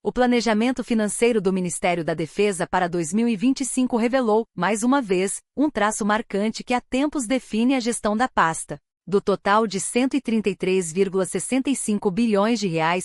O planejamento financeiro do Ministério da Defesa para 2025 revelou, mais uma vez, um traço marcante que há tempos define a gestão da pasta. Do total de R$ 133,65 bilhões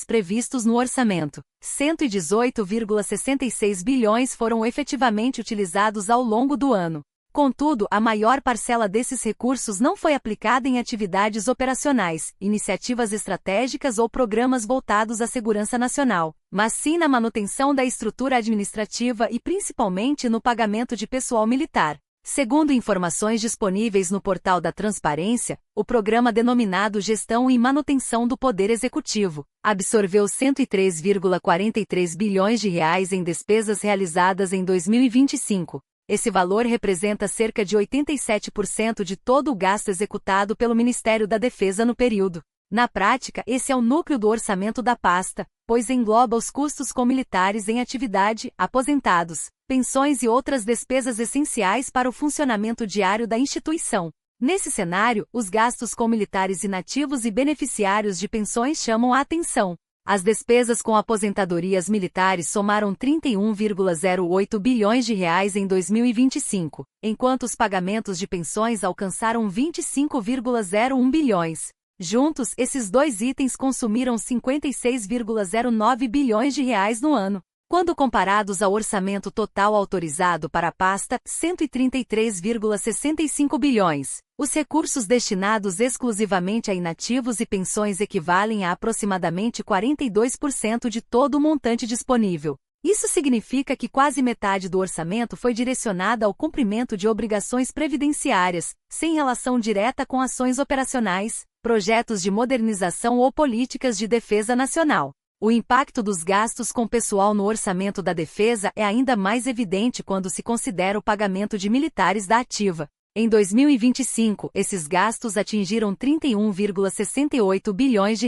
previstos no orçamento, R$ 118,66 bilhões foram efetivamente utilizados ao longo do ano. Contudo, a maior parcela desses recursos não foi aplicada em atividades operacionais, iniciativas estratégicas ou programas voltados à segurança nacional, mas sim na manutenção da estrutura administrativa e principalmente no pagamento de pessoal militar. Segundo informações disponíveis no portal da Transparência, o programa denominado Gestão e Manutenção do Poder Executivo absorveu R$ 103,43 bilhões em despesas realizadas em 2025. Esse valor representa cerca de 87% de todo o gasto executado pelo Ministério da Defesa no período. Na prática, esse é o núcleo do orçamento da pasta, pois engloba os custos com militares em atividade, aposentados, pensões e outras despesas essenciais para o funcionamento diário da instituição. Nesse cenário, os gastos com militares inativos e beneficiários de pensões chamam a atenção. As despesas com aposentadorias militares somaram R$ 31,08 bilhões em 2025, enquanto os pagamentos de pensões alcançaram R$ 25,01 bilhões. Juntos, esses dois itens consumiram R$ 56,09 bilhões no ano. Quando comparados ao orçamento total autorizado para a pasta, R$ 133,65 bilhões, os recursos destinados exclusivamente a inativos e pensões equivalem a aproximadamente 42% de todo o montante disponível. Isso significa que quase metade do orçamento foi direcionada ao cumprimento de obrigações previdenciárias, sem relação direta com ações operacionais, projetos de modernização ou políticas de defesa nacional. O impacto dos gastos com pessoal no orçamento da defesa é ainda mais evidente quando se considera o pagamento de militares da ativa. Em 2025, esses gastos atingiram R$ 31,68 bilhões.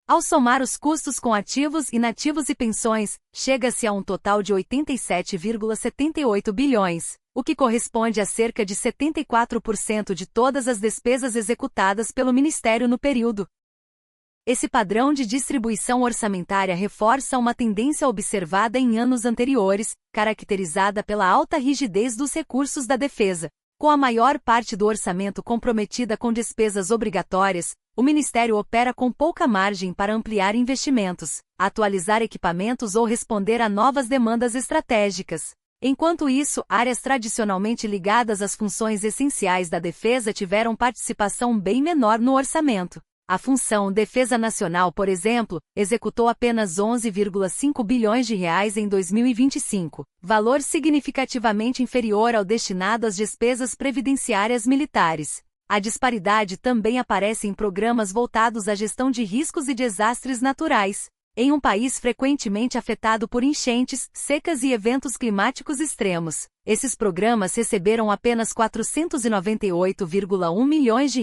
Ao somar os custos com ativos, inativos e pensões, chega-se a um total de R$ 87,78 bilhões, o que corresponde a cerca de 74% de todas as despesas executadas pelo Ministério no período. Esse padrão de distribuição orçamentária reforça uma tendência observada em anos anteriores, caracterizada pela alta rigidez dos recursos da defesa. Com a maior parte do orçamento comprometida com despesas obrigatórias, o Ministério opera com pouca margem para ampliar investimentos, atualizar equipamentos ou responder a novas demandas estratégicas. Enquanto isso, áreas tradicionalmente ligadas às funções essenciais da defesa tiveram participação bem menor no orçamento. A função Defesa Nacional, por exemplo, executou apenas R$ 11,5 bilhões em 2025, valor significativamente inferior ao destinado às despesas previdenciárias militares. A disparidade também aparece em programas voltados à gestão de riscos e desastres naturais. Em um país frequentemente afetado por enchentes, secas e eventos climáticos extremos, esses programas receberam apenas R$ 498,1 milhões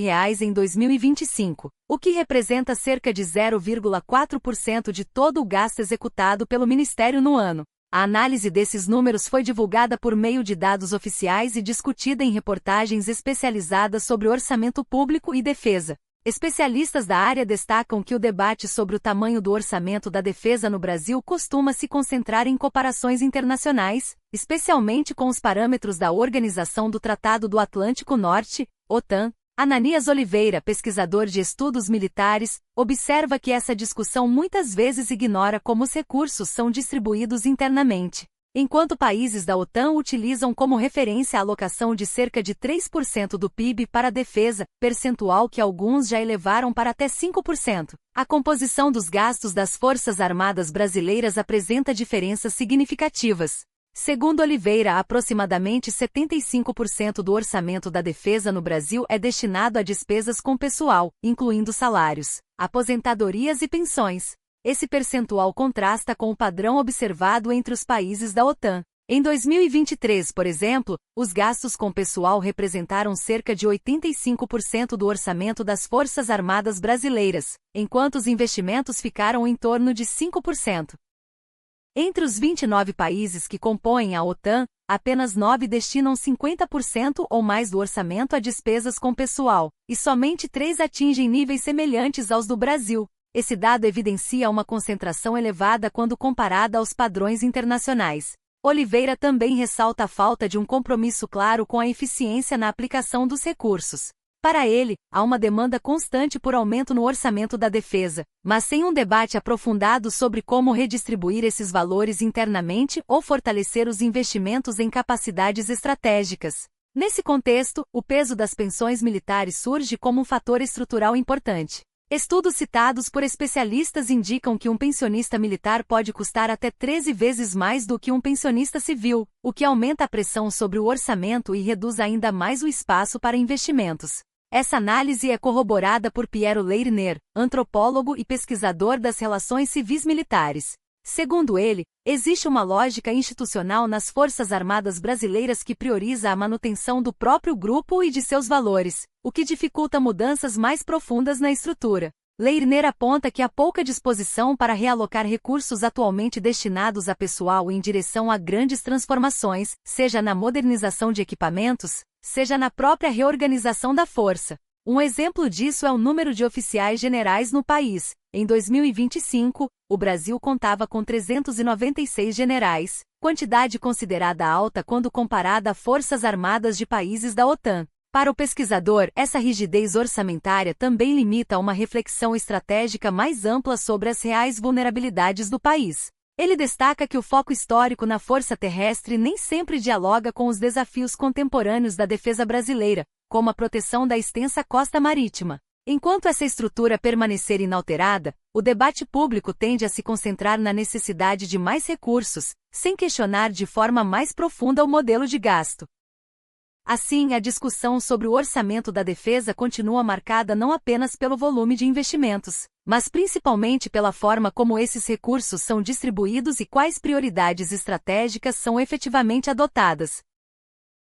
em 2025, o que representa cerca de 0,4% de todo o gasto executado pelo Ministério no ano. A análise desses números foi divulgada por meio de dados oficiais e discutida em reportagens especializadas sobre orçamento público e defesa. Especialistas da área destacam que o debate sobre o tamanho do orçamento da defesa no Brasil costuma se concentrar em comparações internacionais, especialmente com os parâmetros da Organização do Tratado do Atlântico Norte, OTAN. Ananias Oliveira, pesquisador de estudos militares, observa que essa discussão muitas vezes ignora como os recursos são distribuídos internamente. Enquanto países da OTAN utilizam como referência a alocação de cerca de 3% do PIB para a defesa, percentual que alguns já elevaram para até 5%, a composição dos gastos das Forças Armadas brasileiras apresenta diferenças significativas. Segundo Oliveira, aproximadamente 75% do orçamento da defesa no Brasil é destinado a despesas com pessoal, incluindo salários, aposentadorias e pensões. Esse percentual contrasta com o padrão observado entre os países da OTAN. Em 2023, por exemplo, os gastos com pessoal representaram cerca de 85% do orçamento das Forças Armadas brasileiras, enquanto os investimentos ficaram em torno de 5%. Entre os 29 países que compõem a OTAN, apenas 9 destinam 50% ou mais do orçamento a despesas com pessoal, e somente 3 atingem níveis semelhantes aos do Brasil. Esse dado evidencia uma concentração elevada quando comparada aos padrões internacionais. Oliveira também ressalta a falta de um compromisso claro com a eficiência na aplicação dos recursos. Para ele, há uma demanda constante por aumento no orçamento da defesa, mas sem um debate aprofundado sobre como redistribuir esses valores internamente ou fortalecer os investimentos em capacidades estratégicas. Nesse contexto, o peso das pensões militares surge como um fator estrutural importante. Estudos citados por especialistas indicam que um pensionista militar pode custar até 13 vezes mais do que um pensionista civil, o que aumenta a pressão sobre o orçamento e reduz ainda mais o espaço para investimentos. Essa análise é corroborada por Piero Leirner, antropólogo e pesquisador das relações civis militares. Segundo ele, existe uma lógica institucional nas Forças Armadas brasileiras que prioriza a manutenção do próprio grupo e de seus valores, o que dificulta mudanças mais profundas na estrutura. Leirner aponta que há pouca disposição para realocar recursos atualmente destinados a pessoal em direção a grandes transformações, seja na modernização de equipamentos, seja na própria reorganização da força. Um exemplo disso é o número de oficiais generais no país. Em 2025, o Brasil contava com 396 generais, quantidade considerada alta quando comparada a forças armadas de países da OTAN. Para o pesquisador, essa rigidez orçamentária também limita a uma reflexão estratégica mais ampla sobre as reais vulnerabilidades do país. Ele destaca que o foco histórico na força terrestre nem sempre dialoga com os desafios contemporâneos da defesa brasileira, como a proteção da extensa costa marítima. Enquanto essa estrutura permanecer inalterada, o debate público tende a se concentrar na necessidade de mais recursos, sem questionar de forma mais profunda o modelo de gasto. Assim, a discussão sobre o orçamento da defesa continua marcada não apenas pelo volume de investimentos, mas principalmente pela forma como esses recursos são distribuídos e quais prioridades estratégicas são efetivamente adotadas.